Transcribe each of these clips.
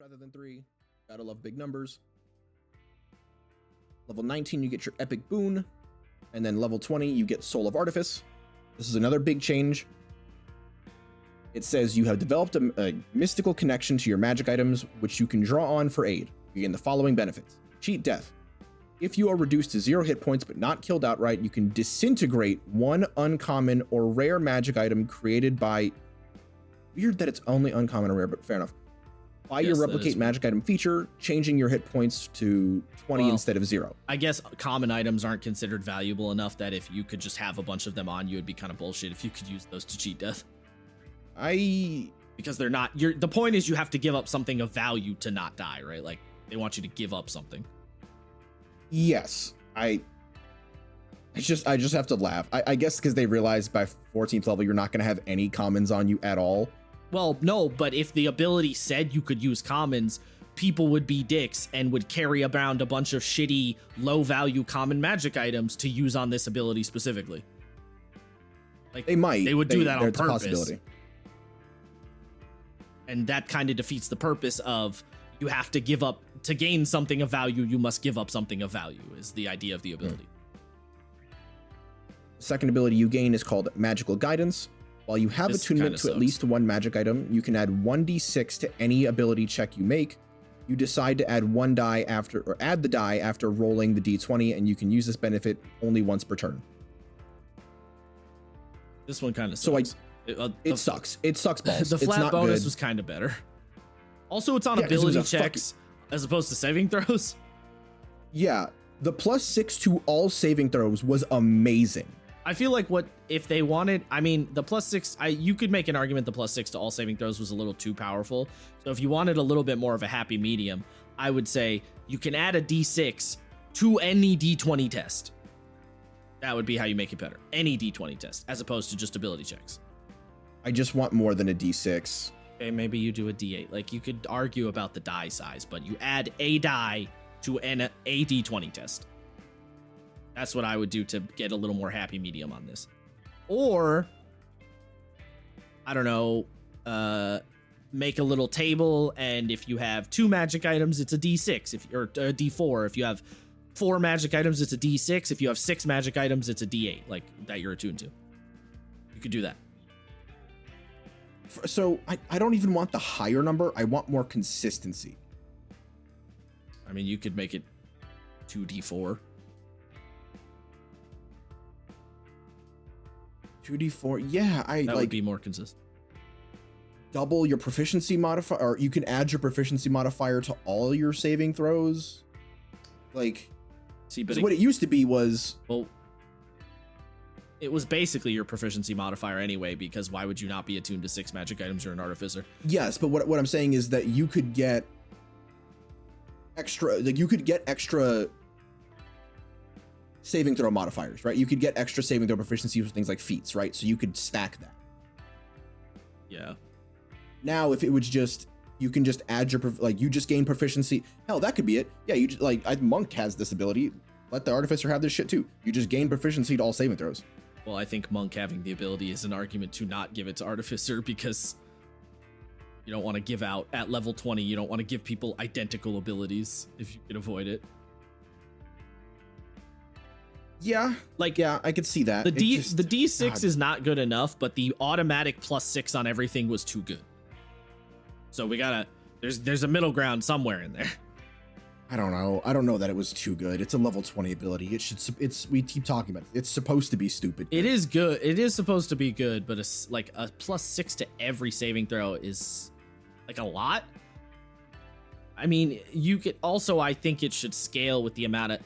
rather than 3. Gotta love big numbers. Level 19, you get your epic boon. And then level 20, you get Soul of Artifice. This is another big change. It says you have developed a mystical connection to your magic items, which you can draw on for aid. You gain the following benefits. Cheat death. If you are reduced to 0 hit points but not killed outright, you can disintegrate one uncommon or rare magic item created by... Weird that it's only uncommon or rare, but fair enough. By your replicate magic item feature, changing your hit points to 20 instead of 0. I guess common items aren't considered valuable enough that if you could just have a bunch of them on you, it'd be kind of bullshit if you could use those to cheat death. Because they're not... The point is you have to give up something of value to not die, right? Like, they want you to give up something. Yes. I just have to laugh. I guess because they realize by 14th level, you're not going to have any commons on you at all. Well, no, but if the ability said you could use commons, people would be dicks and would carry around a bunch of shitty, low-value common magic items to use on this ability specifically. Like, they might. They would do that on purpose. A possibility. And that kind of defeats the purpose of you have to give up, to gain something of value, you must give up something of value, is the idea of the ability. The second ability you gain is called Magical Guidance. While you have attunement to at least one magic item, you can add 1d6 to any ability check you make. You decide to add add the die after rolling the d20, and you can use this benefit only once per turn. This one kind of sucks. So it sucks. It sucks balls. The flat not bonus good. was kind of better. Also, it's on ability checks as opposed to saving throws. Yeah, the +6 to all saving throws was amazing. I feel like if they wanted, I mean, the +6, you could make an argument the +6 to all saving throws was a little too powerful. So if you wanted a little bit more of a happy medium, I would say you can add a d6 to any d20 test. That would be how you make it better. Any d20 test, as opposed to just ability checks. I just want more than a d6. Okay, maybe you do a d8. Like, you could argue about the die size, but you add a die to a d20 test. That's what I would do to get a little more happy medium on this. Or, I don't know, make a little table, and if you have 2 magic items, it's a d6, or a d4. If you have 4 magic items, it's a d6. If you have 6 magic items, it's a d8, like, that you're attuned to. You could do that. So, I don't even want the higher number. I want more consistency. I mean, you could make it 2d4. 2d4, yeah, that would be more consistent. Double your proficiency modifier, or you can add your proficiency modifier to all your saving throws. Like, see, but what it used to be was, well, it was basically your proficiency modifier anyway, because why would you not be attuned to 6 magic items? You're an artificer. Yes, but what I'm saying is that you could get extra, like, you could get extra saving throw modifiers, right? You could get extra saving throw proficiency with things like feats, right? So you could stack that. Yeah. Now, if it was just, you can just add your, like, you just gain proficiency. Hell, that could be it. Yeah, you just, like, Monk has this ability. Let the Artificer have this shit too. You just gain proficiency to all saving throws. Well, I think Monk having the ability is an argument to not give it to Artificer, because you don't want to give out at level 20. You don't want to give people identical abilities if you can avoid it. Yeah, like, yeah, I could see that. The D6 is not good enough, but the automatic +6 on everything was too good. So we gotta, there's a middle ground somewhere in there. I don't know. I don't know that it was too good. It's a level 20 ability. We keep talking about it. It's supposed to be stupid. It is good. It is supposed to be good, but it's like a +6 to every saving throw is like a lot. I mean, you could also, I think it should scale with the amount of,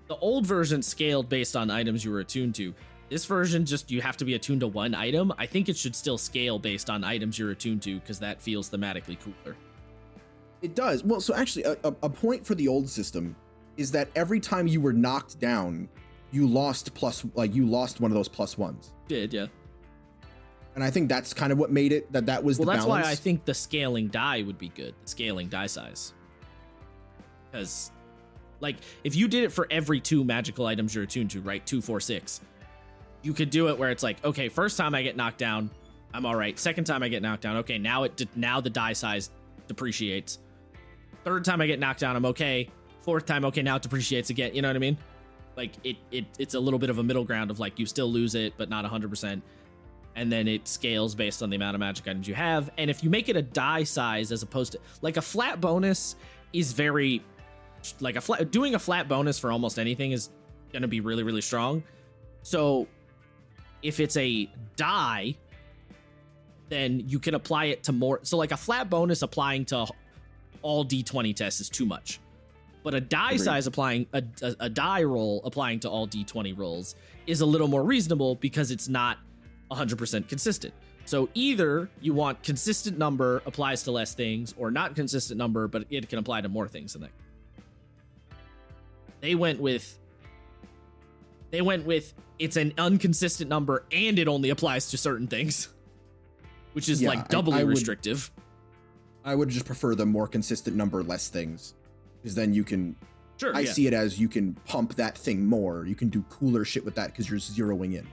the old version scaled based on items you were attuned to. This version, just, you have to be attuned to one item. I think it should still scale based on items you're attuned to, because that feels thematically cooler. It does. Well, so actually, a point for the old system is that every time you were knocked down, you lost one of those +1s. Did, yeah. And I think that's kind of what made it that was the balance. Well, that's why I think the scaling die would be good. The scaling die size. Because, like, if you did it for every 2 magical items you're attuned to, right? 2, 4, 6. You could do it where it's like, okay, first time I get knocked down, I'm all right. Second time I get knocked down, okay, now the die size depreciates. Third time I get knocked down, I'm okay. Fourth time, okay, now it depreciates again. You know what I mean? Like it's a little bit of a middle ground of like you still lose it, but not 100%. And then it scales based on the amount of magic items you have. And if you make it a die size as opposed to like a flat bonus is very like doing a flat bonus for almost anything is going to be really, really strong. So if it's a die, then you can apply it to more. So like a flat bonus applying to all D20 tests is too much. But a die size applying a die roll applying to all D20 rolls is a little more reasonable because it's not 100% consistent. So either you want consistent number applies to less things, or not consistent number, but it can apply to more things than that. They went with it's an inconsistent number and it only applies to certain things, which is like doubly restrictive. I would just prefer the more consistent number, less things, because then you can. Sure, I see it as you can pump that thing more. You can do cooler shit with that because you're zeroing in.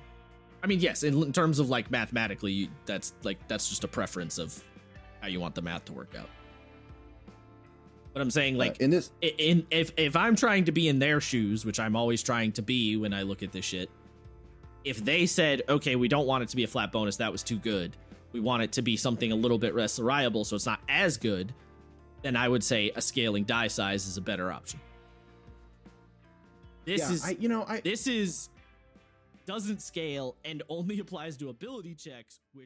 I mean, yes, in terms of like mathematically, that's just a preference of how you want the math to work out. But I'm saying like in this, if I'm trying to be in their shoes, which I'm always trying to be when I look at this shit, if they said, okay, we don't want it to be a flat bonus, that was too good, we want it to be something a little bit less reliable, so it's not as good, then I would say a scaling die size is a better option. This doesn't scale and only applies to ability checks, which